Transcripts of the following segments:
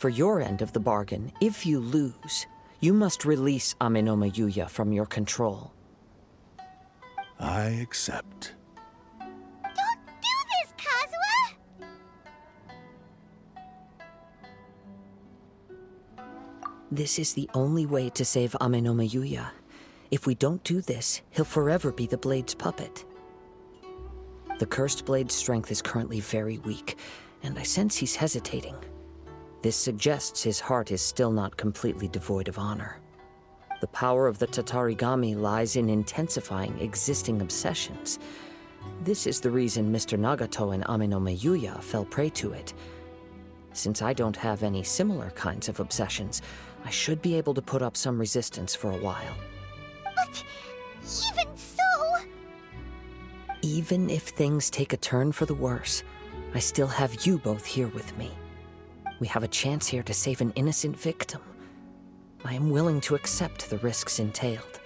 for your end of the bargain, if you lose, you must release Amenoma Yuya from your control. I accept. Don't do this, Kazuha! This is the only way to save Amenoma Yuya. If we don't do this, he'll forever be the Blade's puppet. The Cursed Blade's strength is currently very weak, and I sense he's hesitating. This suggests his heart is still not completely devoid of honor. The power of the Tatarigami lies in intensifying existing obsessions. This is the reason Mr. Nagato and Amenoma Yuya fell prey to it. Since I don't have any similar kinds of obsessions, I should be able to put up some resistance for a while. But even so... Even if things take a turn for the worse, I still have you both here with me. We have a chance here to save an innocent victim. I am willing to accept the risks entailed.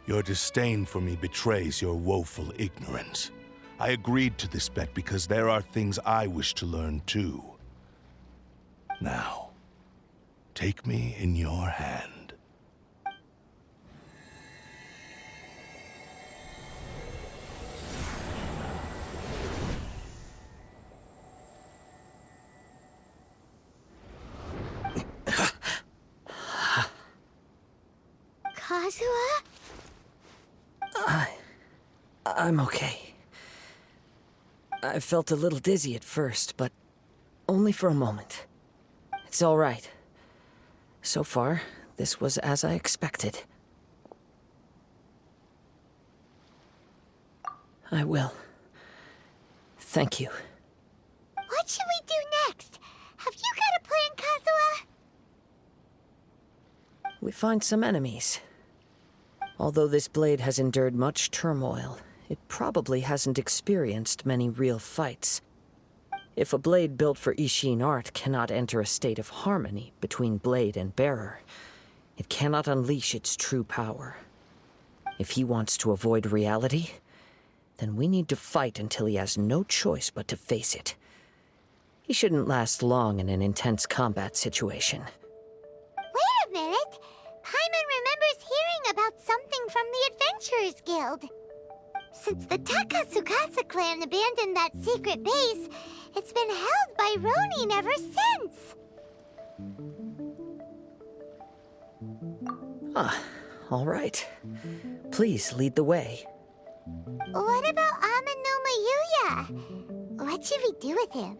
Your disdain for me betrays your woeful ignorance. I agreed to this bet because there are things I wish to learn too. Now, take me in your hand. Kazuha? I'm okay. I felt a little dizzy at first, but only for a moment. It's all right. So far, this was as I expected. I will. Thank you. What should we do next? Have you got a plan, Kazuha? We find some enemies. Although this blade has endured much turmoil, it probably hasn't experienced many real fights. If a blade built for Ishin art cannot enter a state of harmony between blade and bearer, it cannot unleash its true power. If he wants to avoid reality, then we need to fight until he has no choice but to face it. He shouldn't last long in an intense combat situation. Wait a minute! Paimon remembers hearing about something from the Adventurers Guild. Since the Takasukasa clan abandoned that secret base, it's been held by Ronin ever since. All right. Please lead the way. What about Amenoma Yuya? What should we do with him?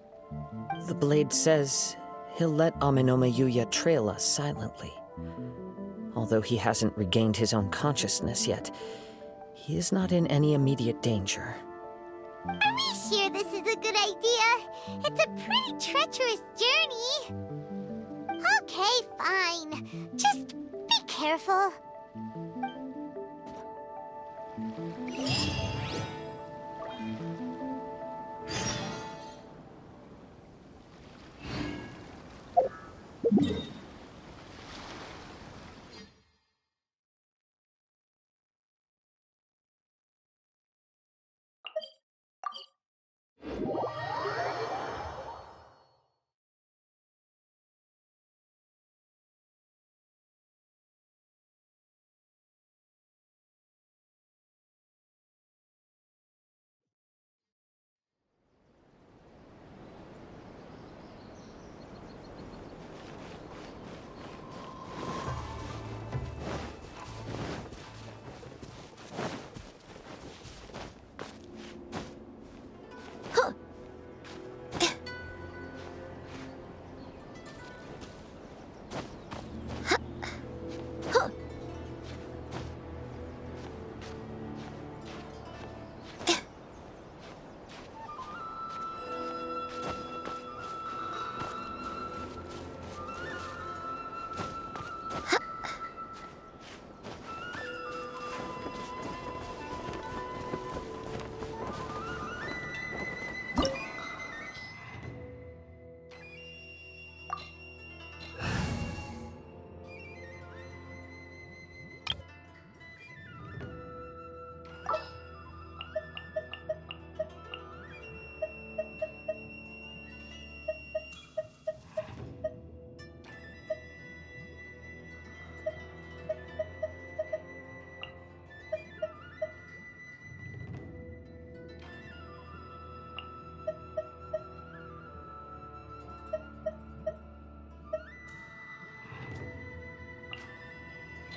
The blade says he'll let Amenoma Yuya trail us silently. Although he hasn't regained his own consciousness yet, he is not in any immediate danger. Are we sure this is a good idea? It's a pretty treacherous journey. Okay, fine. Just be careful.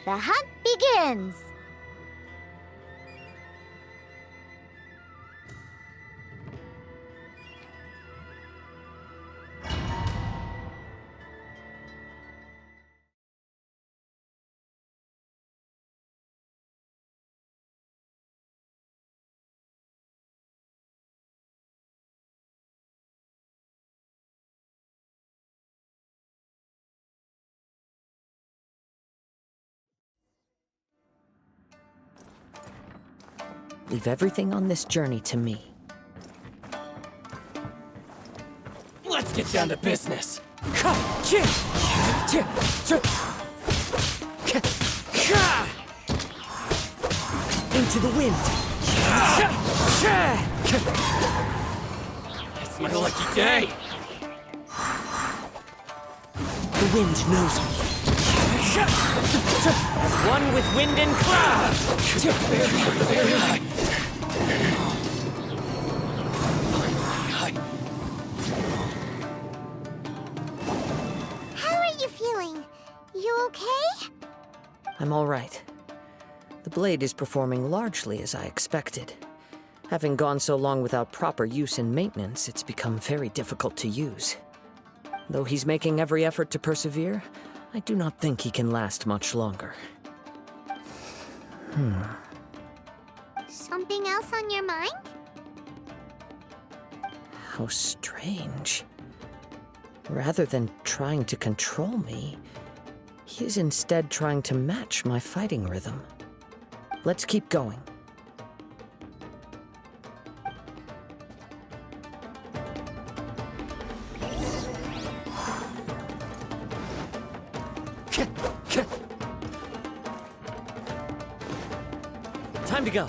The hunt begins! Leave everything on this journey to me. Let's get down to business. Into the wind! It's my lucky day. The wind knows me. One with wind and cloud. Very high. How are you feeling? You okay? I'm all right. The blade is performing largely as I expected. Having gone so long without proper use and maintenance, it's become very difficult to use. Though he's making every effort to persevere, I do not think he can last much longer. Something else on your mind? How strange. Rather than trying to control me, he is instead trying to match my fighting rhythm. Let's keep going. Time to go.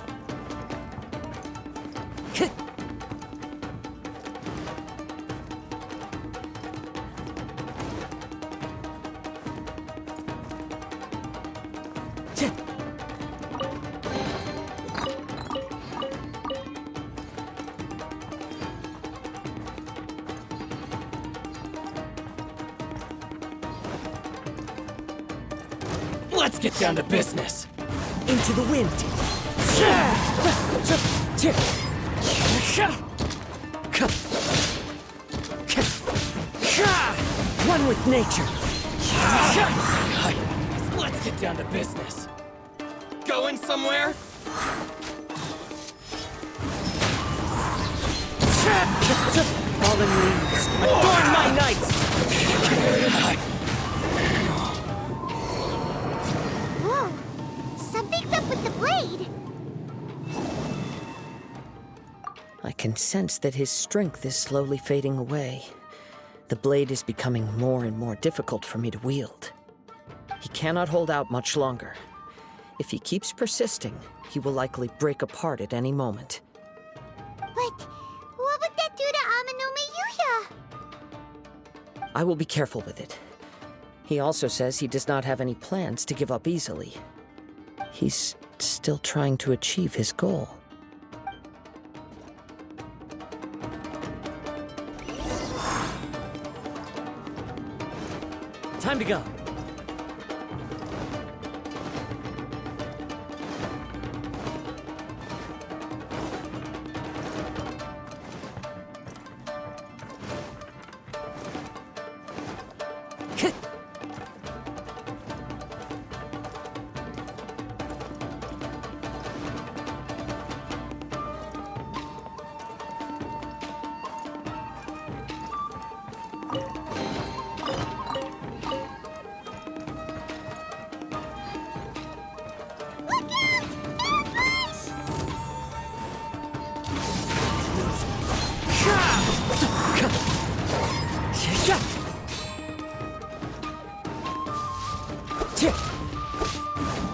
Let's get down to business. Into the wind. One with nature. Let's get down to business. Going somewhere? Fallen leaves, adorn my night! Whoa! Something's up with the blade! I can sense that his strength is slowly fading away. The blade is becoming more and more difficult for me to wield. He cannot hold out much longer. If he keeps persisting, he will likely break apart at any moment. But what would that do to Amenoma? I will be careful with it. He also says he does not have any plans to give up easily. He's still trying to achieve his goal. Time to go.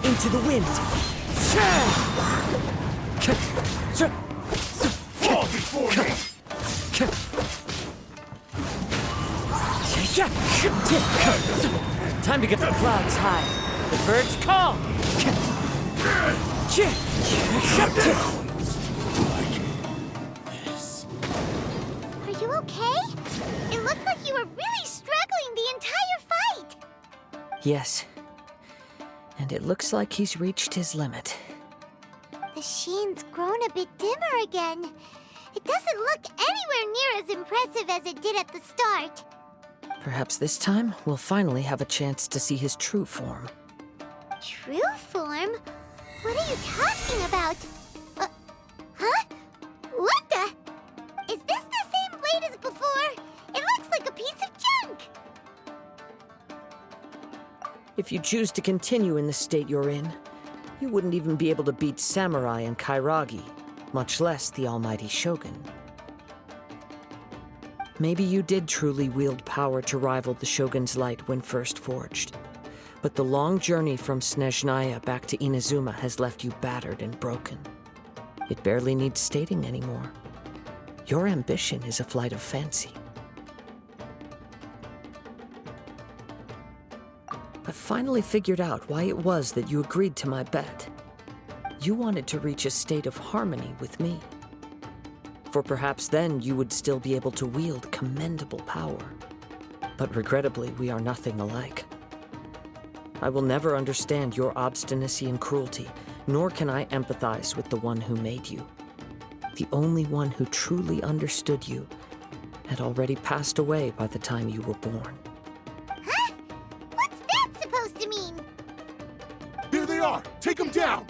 Into the wind. Fall before me! Time to get the clouds high. The birds call. Are you okay? It looked like you were really struggling the entire fight! Yes. And it looks like he's reached his limit. The sheen's grown a bit dimmer again. It doesn't look anywhere near as impressive as it did at the start. Perhaps this time, we'll finally have a chance to see his true form. True form? What are you talking about? Huh? What the? Is this the same blade as before? It looks like a piece of junk! If you choose to continue in the state you're in, you wouldn't even be able to beat Samurai and Kairagi, much less the almighty Shogun. Maybe you did truly wield power to rival the Shogun's light when first forged. But the long journey from Snezhnaya back to Inazuma has left you battered and broken. It barely needs stating anymore. Your ambition is a flight of fancy. I finally figured out why it was that you agreed to my bet. You wanted to reach a state of harmony with me. For perhaps then you would still be able to wield commendable power. But regrettably, we are nothing alike. I will never understand your obstinacy and cruelty, nor can I empathize with the one who made you. The only one who truly understood you had already passed away by the time you were born. Huh? What's that supposed to mean? Here they are! Take them down!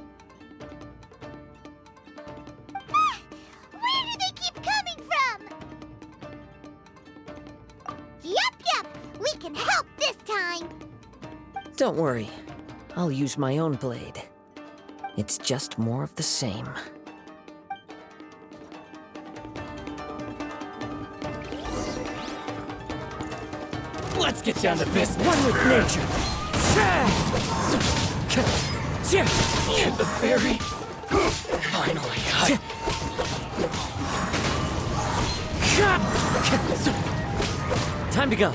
Where do they keep coming from? Yup, we can help this time. Don't worry, I'll use my own blade. It's just more of the same. Let's get down to business. One with nature. Get the berry. Finally, Time to go.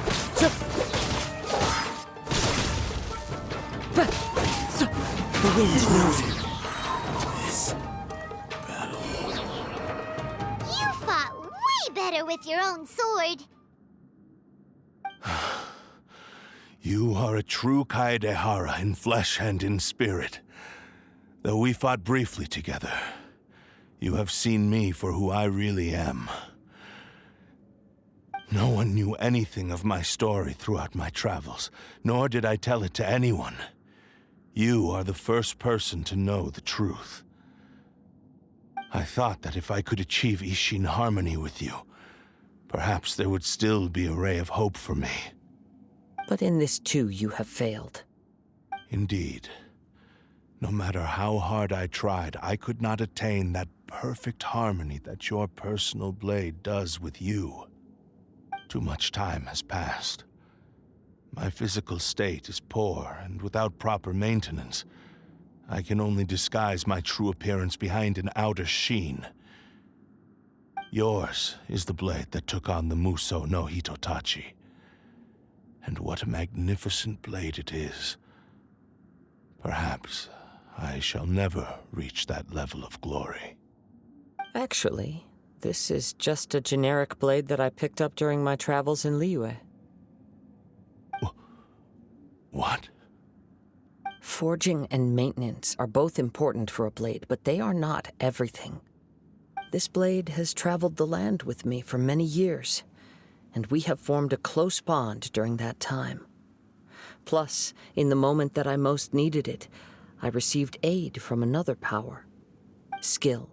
The wind knows it. You fought way better with your own sword. You are a true Kaedehara in flesh and in spirit. Though we fought briefly together, you have seen me for who I really am. No one knew anything of my story throughout my travels, nor did I tell it to anyone. You are the first person to know the truth. I thought that if I could achieve Ishin harmony with you, perhaps there would still be a ray of hope for me. But in this too, you have failed. Indeed. No matter how hard I tried, I could not attain that perfect harmony that your personal blade does with you. Too much time has passed. My physical state is poor, and without proper maintenance, I can only disguise my true appearance behind an outer sheen. Yours is the blade that took on the Muso no Hitotachi. And what a magnificent blade it is. Perhaps I shall never reach that level of glory. Actually, this is just a generic blade that I picked up during my travels in Liyue. What? Forging and maintenance are both important for a blade, but they are not everything. This blade has traveled the land with me for many years, and we have formed a close bond during that time. Plus, in the moment that I most needed it, I received aid from another power. Skill,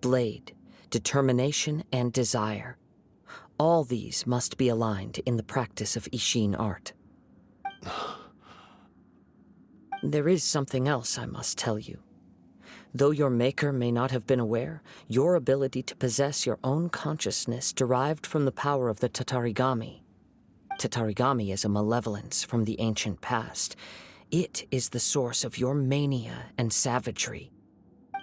blade, determination, and desire. All these must be aligned in the practice of Ishin art. There is something else I must tell you. Though your maker may not have been aware, your ability to possess your own consciousness derived from the power of the Tatarigami. Tatarigami is a malevolence from the ancient past. It is the source of your mania and savagery.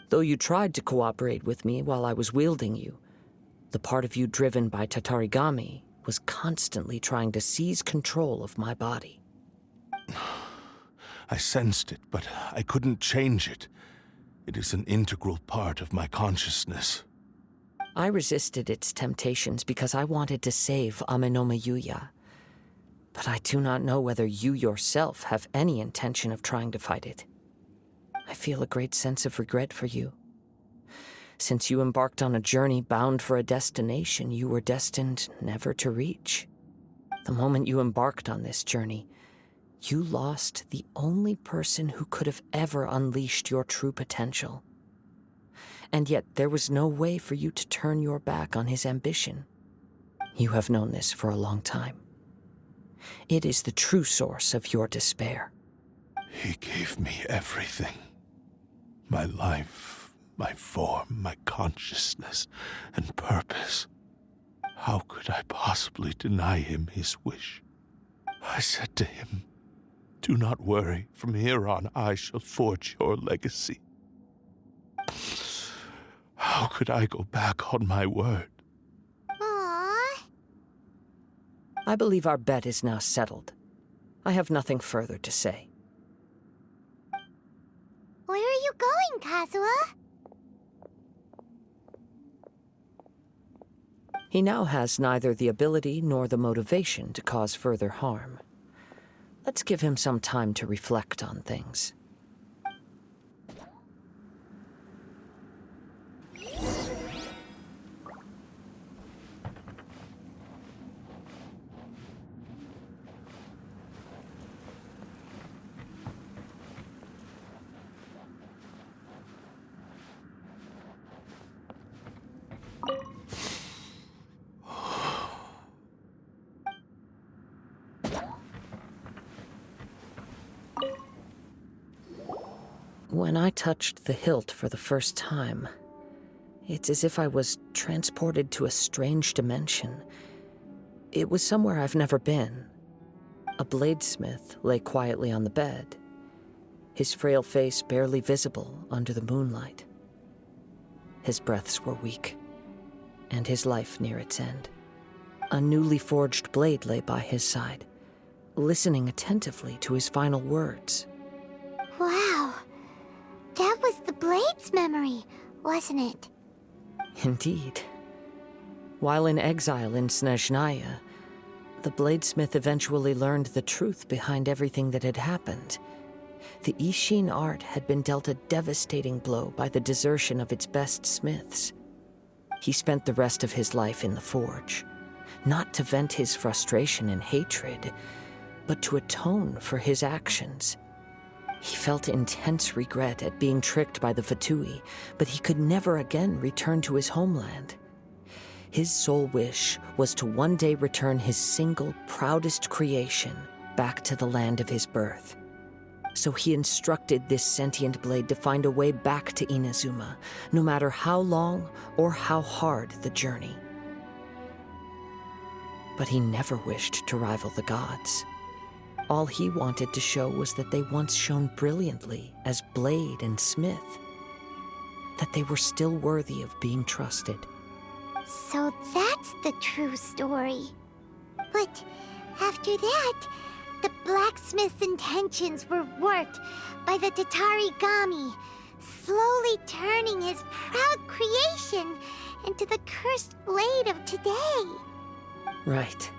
Though you tried to cooperate with me while I was wielding you, the part of you driven by Tatarigami was constantly trying to seize control of my body. I sensed it, but I couldn't change it. It is an integral part of my consciousness. I resisted its temptations because I wanted to save Ame no Mayuya. But I do not know whether you yourself have any intention of trying to fight it. I feel a great sense of regret for you. Since you embarked on a journey bound for a destination you were destined never to reach. The moment you embarked on this journey, you lost the only person who could have ever unleashed your true potential. And yet there was no way for you to turn your back on his ambition. You have known this for a long time. It is the true source of your despair. He gave me everything. My life, my form, my consciousness, and purpose. How could I possibly deny him his wish? I said to him, "Do not worry, from here on I shall forge your legacy." How could I go back on my word? Aww. I believe our bet is now settled. I have nothing further to say. Where are you going, Kazuha? He now has neither the ability nor the motivation to cause further harm. Let's give him some time to reflect on things. When I touched the hilt for the first time, it's as if I was transported to a strange dimension. It was somewhere I've never been. A bladesmith lay quietly on the bed, his frail face barely visible under the moonlight. His breaths were weak, and his life near its end. A newly forged blade lay by his side, listening attentively to his final words. Wow. That was the Blade's memory, wasn't it? Indeed. While in exile in Snezhnaya, the bladesmith eventually learned the truth behind everything that had happened. The Ishin art had been dealt a devastating blow by the desertion of its best smiths. He spent the rest of his life in the forge, not to vent his frustration and hatred, but to atone for his actions. He felt intense regret at being tricked by the Fatui, but he could never again return to his homeland. His sole wish was to one day return his single, proudest creation back to the land of his birth. So he instructed this sentient blade to find a way back to Inazuma, no matter how long or how hard the journey. But he never wished to rival the gods. All he wanted to show was that they once shone brilliantly as blade and smith, that they were still worthy of being trusted. So that's the true story. But after that, the blacksmith's intentions were worked by the Tatarigami, slowly turning his proud creation into the cursed blade of today. Right.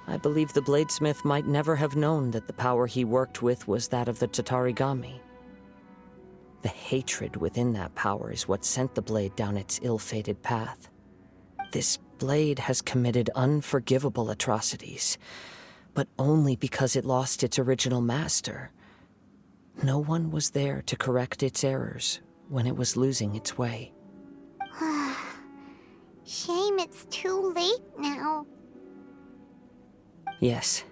I believe the bladesmith might never have known that the power he worked with was that of the Tatarigami. The hatred within that power is what sent the blade down its ill-fated path. This blade has committed unforgivable atrocities, but only because it lost its original master. No one was there to correct its errors when it was losing its way. Shame it's too late now. Yes,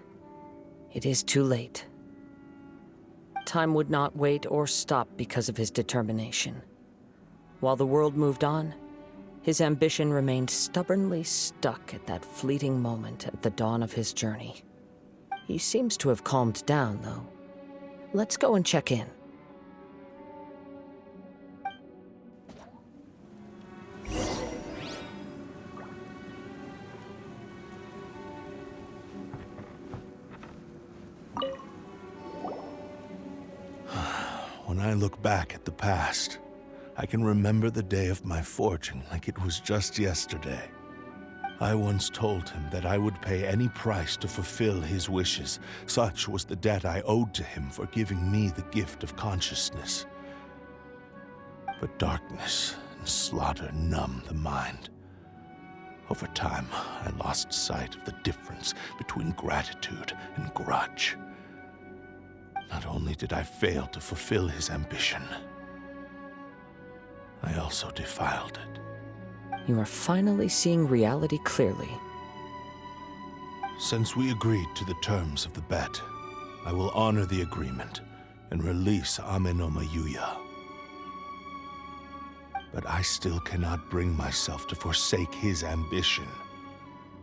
it is too late. Time would not wait or stop because of his determination. While the world moved on, his ambition remained stubbornly stuck at that fleeting moment at the dawn of his journey. He seems to have calmed down, though. Let's go and check in. When I look back at the past, I can remember the day of my forging like it was just yesterday. I once told him that I would pay any price to fulfill his wishes. Such was the debt I owed to him for giving me the gift of consciousness. But darkness and slaughter numb the mind. Over time, I lost sight of the difference between gratitude and grudge. Not only did I fail to fulfill his ambition, I also defiled it. You are finally seeing reality clearly. Since we agreed to the terms of the bet, I will honor the agreement and release Amenoma Yuya. But I still cannot bring myself to forsake his ambition.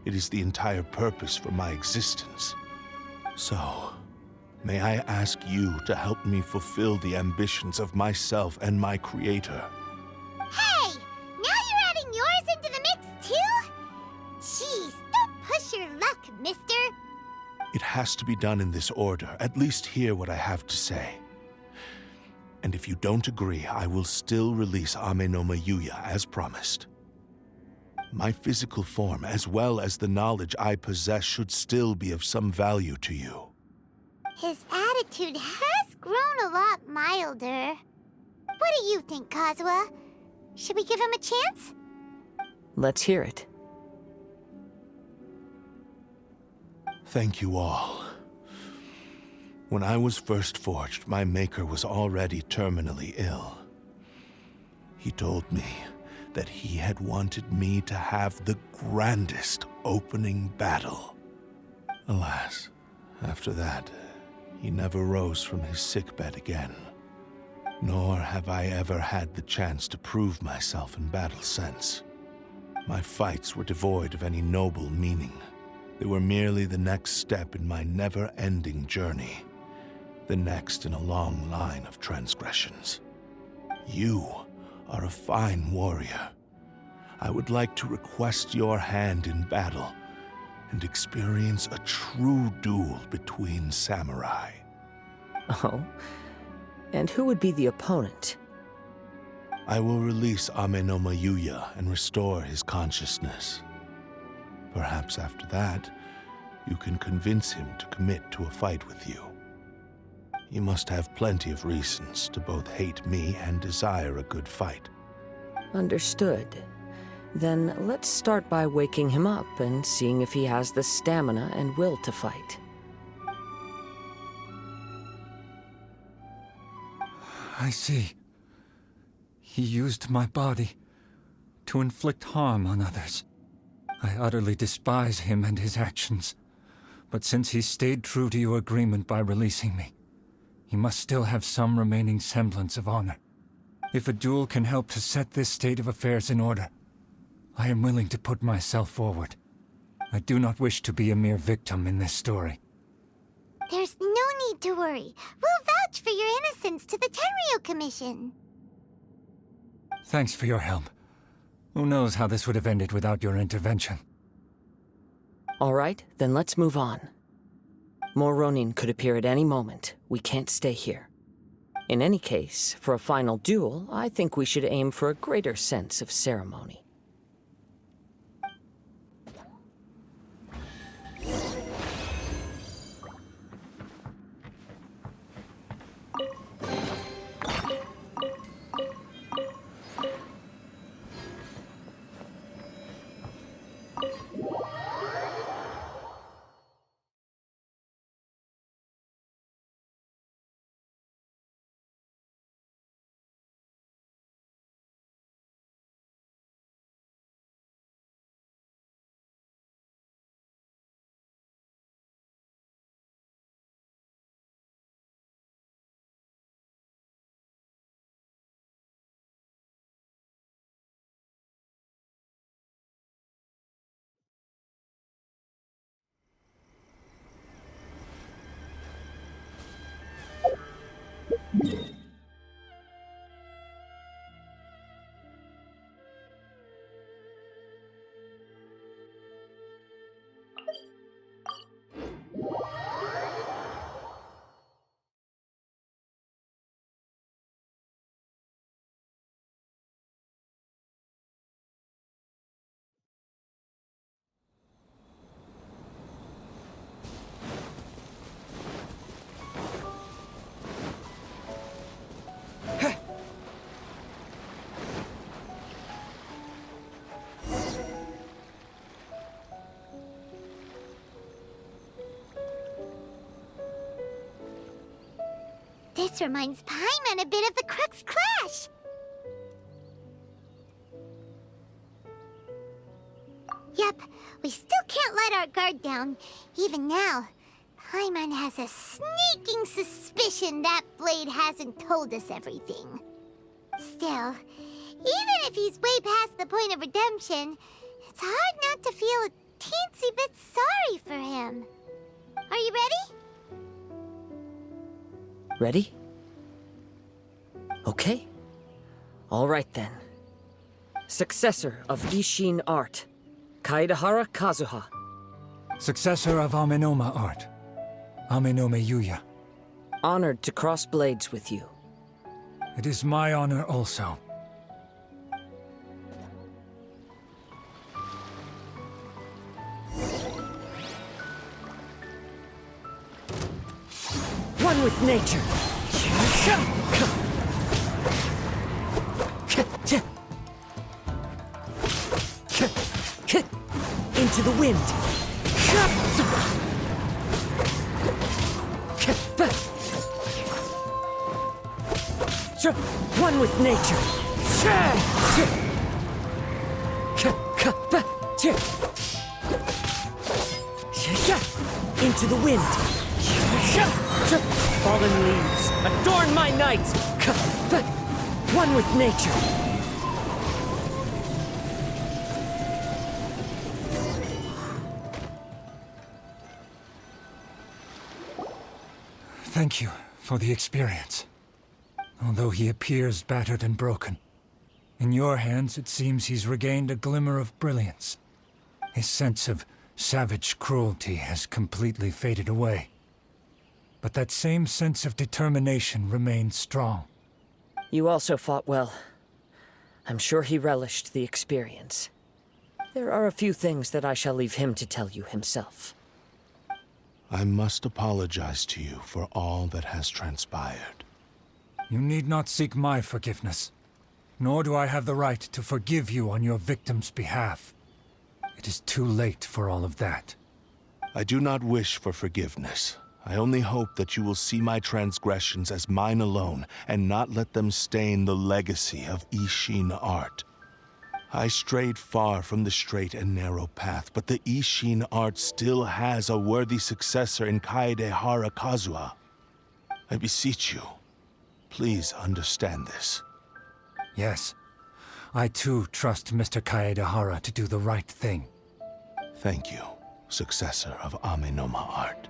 It is the entire purpose for my existence. So, may I ask you to help me fulfill the ambitions of myself and my creator? Hey! Now you're adding yours into the mix, too? Jeez, don't push your luck, mister. It has to be done in this order. At least hear what I have to say. And if you don't agree, I will still release Amenoma Yuya as promised. My physical form, as well as the knowledge I possess, should still be of some value to you. His attitude has grown a lot milder. What do you think, Kazuha? Should we give him a chance? Let's hear it. Thank you all. When I was first forged, my maker was already terminally ill. He told me that he had wanted me to have the grandest opening battle. Alas, after that, he never rose from his sickbed again. Nor have I ever had the chance to prove myself in battle since. My fights were devoid of any noble meaning. They were merely the next step in my never-ending journey. The next in a long line of transgressions. You are a fine warrior. I would like to request your hand in battle and experience a true duel between samurai. Oh? And who would be the opponent? I will release Amenoma Yuya and restore his consciousness. Perhaps after that, you can convince him to commit to a fight with you. He must have plenty of reasons to both hate me and desire a good fight. Understood. Then let's start by waking him up and seeing if he has the stamina and will to fight. I see. He used my body to inflict harm on others. I utterly despise him and his actions. But since he stayed true to your agreement by releasing me, he must still have some remaining semblance of honor. If a duel can help to set this state of affairs in order, I am willing to put myself forward. I do not wish to be a mere victim in this story. There's no need to worry. We'll vouch for your innocence to the Tenryu Commission. Thanks for your help. Who knows how this would have ended without your intervention? All right, then let's move on. More Ronin could appear at any moment. We can't stay here. In any case, for a final duel, I think we should aim for a greater sense of ceremony. This reminds Paimon a bit of the Crux Clash. Yep, we still can't let our guard down. Even now, Paimon has a sneaking suspicion that Blade hasn't told us everything. Still, even if he's way past the point of redemption, it's hard not to feel a teensy bit sorry for him. Are you ready? Ready? Okay. All right then. Successor of Ishin art, Kaedahara Kazuha. Successor of Amenoma art, Amenoma Yuya. Honored to cross blades with you. It is my honor also. One with nature. Into the wind. One with nature. Into the wind. Fallen leaves, adorn my night. One with nature. Thank you for the experience. Although he appears battered and broken, in your hands it seems he's regained a glimmer of brilliance. His sense of savage cruelty has completely faded away. But that same sense of determination remains strong. You also fought well. I'm sure he relished the experience. There are a few things that I shall leave him to tell you himself. I must apologize to you for all that has transpired. You need not seek my forgiveness, nor do I have the right to forgive you on your victim's behalf. It is too late for all of that. I do not wish for forgiveness. I only hope that you will see my transgressions as mine alone, and not let them stain the legacy of Ishin art. I strayed far from the straight and narrow path, but the Ishin art still has a worthy successor in Kaedahara Kazuha. I beseech you, please understand this. Yes, I too trust Mr. Kaedahara to do the right thing. Thank you, successor of Amenoma art.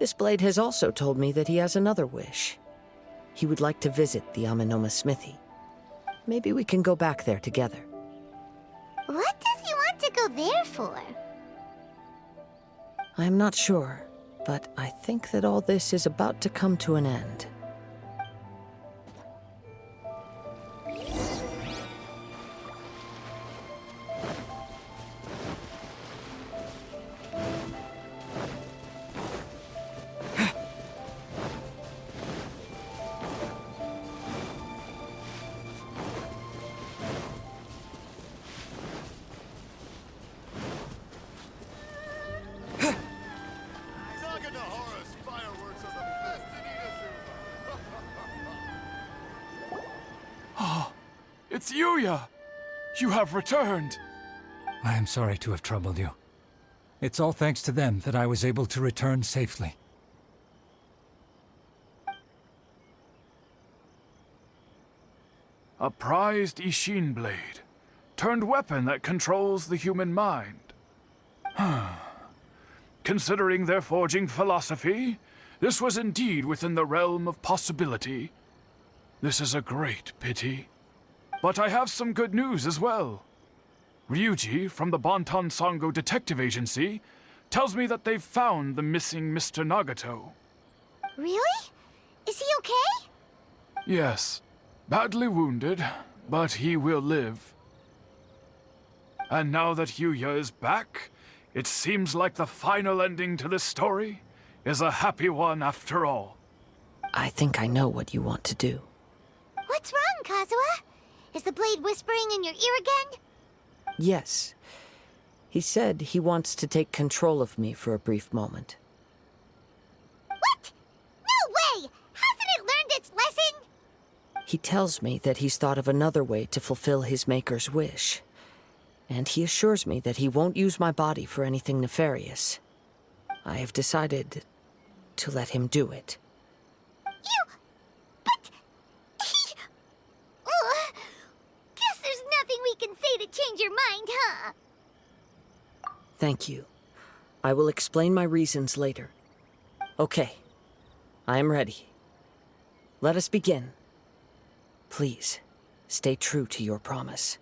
This blade has also told me that he has another wish. He would like to visit the Amenoma smithy. Maybe we can go back there together. What does he want to go there for? I'm not sure, but I think that all this is about to come to an end. It's Yuya! You have returned! I am sorry to have troubled you. It's all thanks to them that I was able to return safely. A prized Ishin blade, turned weapon that controls the human mind. Considering their forging philosophy, this was indeed within the realm of possibility. This is a great pity. But I have some good news as well. Ryuji, from the Bonton Sango Detective Agency, tells me that they've found the missing Mr. Nagato. Really? Is he okay? Yes, badly wounded, but he will live. And now that Yuya is back, it seems like the final ending to this story is a happy one after all. I think I know what you want to do. What's wrong, Kazuha? Is the blade whispering in your ear again? Yes. He said he wants to take control of me for a brief moment. What? He tells me that he's thought of another way to fulfill his maker's wish. And he assures me that he won't use my body for anything nefarious. I have decided to let him do it. But he... Guess there's nothing we can say to change your mind, huh? Thank you. I will explain my reasons later. Okay. I am ready. Let us begin. Please, stay true to your promise.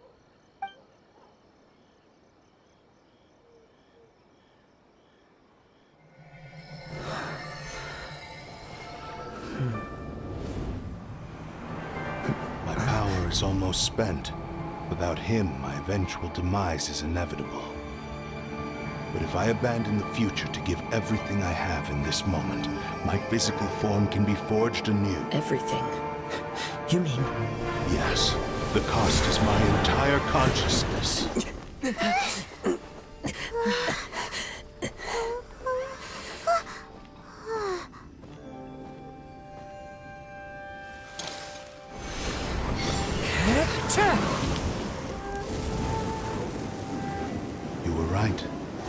My power is almost spent. Without him, my eventual demise is inevitable. But if I abandon the future to give everything I have in this moment, my physical form can be forged anew. Everything? You mean... Yes. The cost is my entire consciousness. You were right.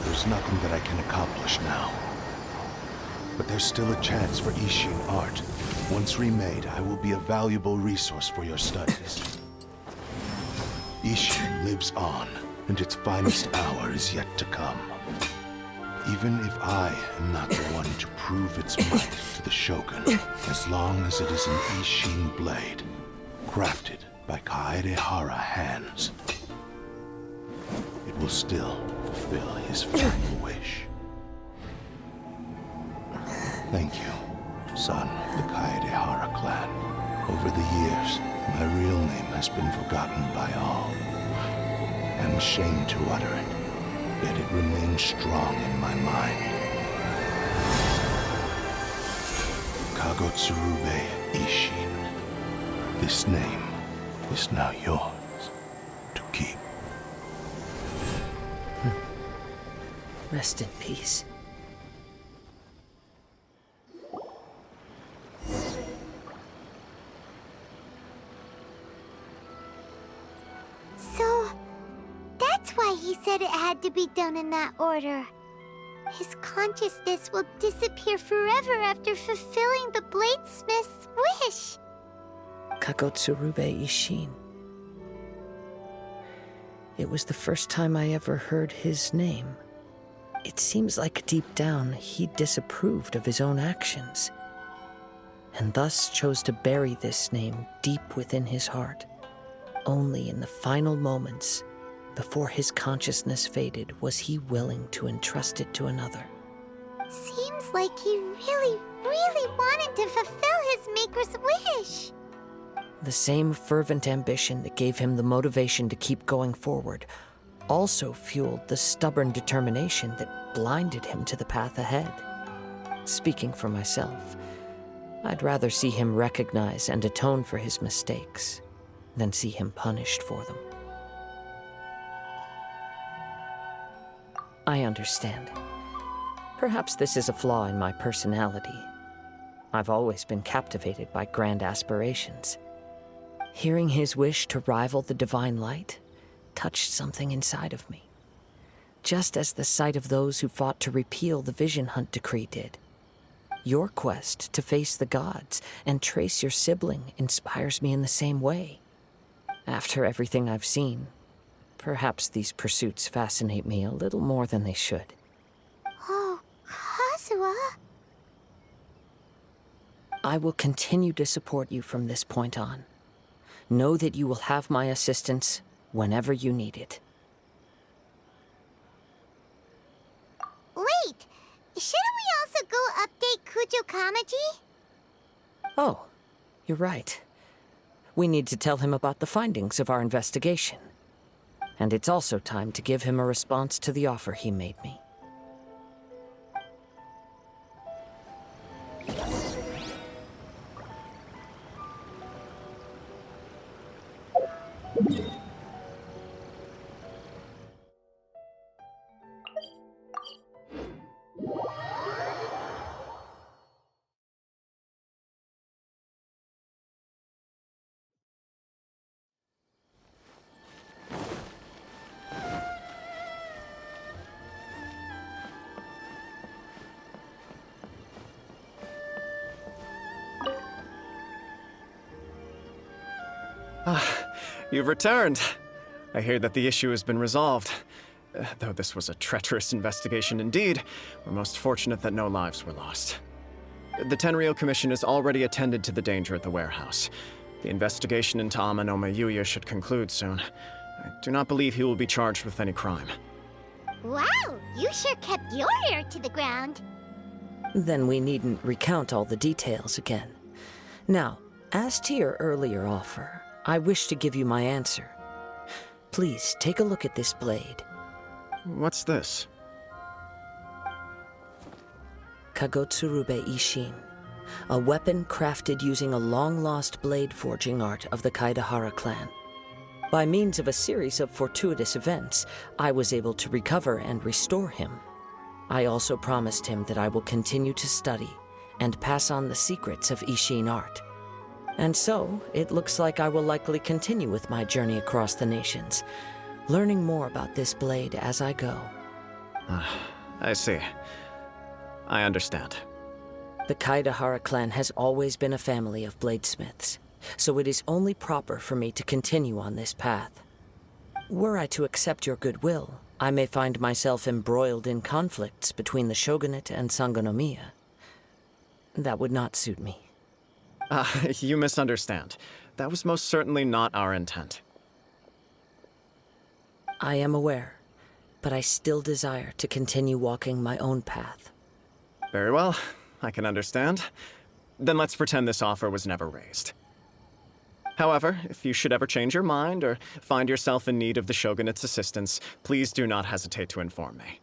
There's nothing that I can accomplish now. But there's still a chance for Ishin art. Once remade, I will be a valuable resource for your studies. Ishin lives on, and its finest hour is yet to come. Even if I am not the one to prove its might to the Shogun, as long as it is an Ishin blade, crafted by Kaedehara hands, it will still fulfill his final wish. Thank you, son of the Kaedehara clan. Over the years, my real name has been forgotten by all. I'm ashamed to utter it, yet it remains strong in my mind. Kagotsurube Ishin. This name is now yours to keep. Rest in peace. So, that's why he said it had to be done in that order. His consciousness will disappear forever after fulfilling the bladesmith's wish. Kagotsurube Ishin. It was the first time I ever heard his name. It seems like deep down he disapproved of his own actions, and thus chose to bury this name deep within his heart. Only in the final moments, before his consciousness faded, was he willing to entrust it to another. Seems like he really, really wanted to fulfill his maker's wish. The same fervent ambition that gave him the motivation to keep going forward also fueled the stubborn determination that blinded him to the path ahead. Speaking for myself, I'd rather see him recognize and atone for his mistakes than see him punished for them. I understand. Perhaps this is a flaw in my personality. I've always been captivated by grand aspirations. Hearing his wish to rival the divine light touched something inside of me, just as the sight of those who fought to repeal the Vision Hunt decree did. Your quest to face the gods and trace your sibling inspires me in the same way. After everything I've seen, perhaps these pursuits fascinate me a little more than they should. Oh, Kazuha? I will continue to support you from this point on. Know that you will have my assistance whenever you need it. Wait! Shouldn't we also go update Kujo Kamaji? Oh, you're right. We need to tell him about the findings of our investigation. And it's also time to give him a response to the offer he made me. You've returned. I hear that the issue has been resolved. Though this was a treacherous investigation indeed, we're most fortunate that no lives were lost. The Tenryou Commission has already attended to the danger at the warehouse. The investigation into Amanoma Yuya should conclude soon. I do not believe he will be charged with any crime. Wow, you sure kept your ear to the ground. Then we needn't recount all the details again. Now, as to your earlier offer, I wish to give you my answer. Please, take a look at this blade. What's this? Kagotsurube Ishin, a weapon crafted using a long-lost blade forging art of the Kaidahara clan. By means of a series of fortuitous events, I was able to recover and restore him. I also promised him that I will continue to study and pass on the secrets of Ishin art. And so, it looks like I will likely continue with my journey across the nations, learning more about this blade as I go. I see. I understand. The Kaidahara clan has always been a family of bladesmiths, so it is only proper for me to continue on this path. Were I to accept your goodwill, I may find myself embroiled in conflicts between the shogunate and Sangonomiya. That would not suit me. You misunderstand. That was most certainly not our intent. I am aware, but I still desire to continue walking my own path. Very well. I can understand. Then let's pretend this offer was never raised. However, if you should ever change your mind or find yourself in need of the Shogunate's assistance, please do not hesitate to inform me.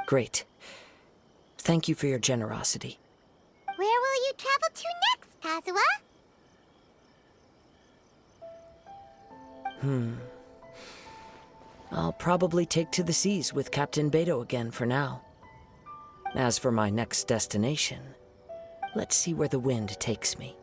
Great. Thank you for your generosity. Where will you travel to next, Kazuha? I'll probably take to the seas with Captain Beto again for now. As for my next destination, let's see where the wind takes me.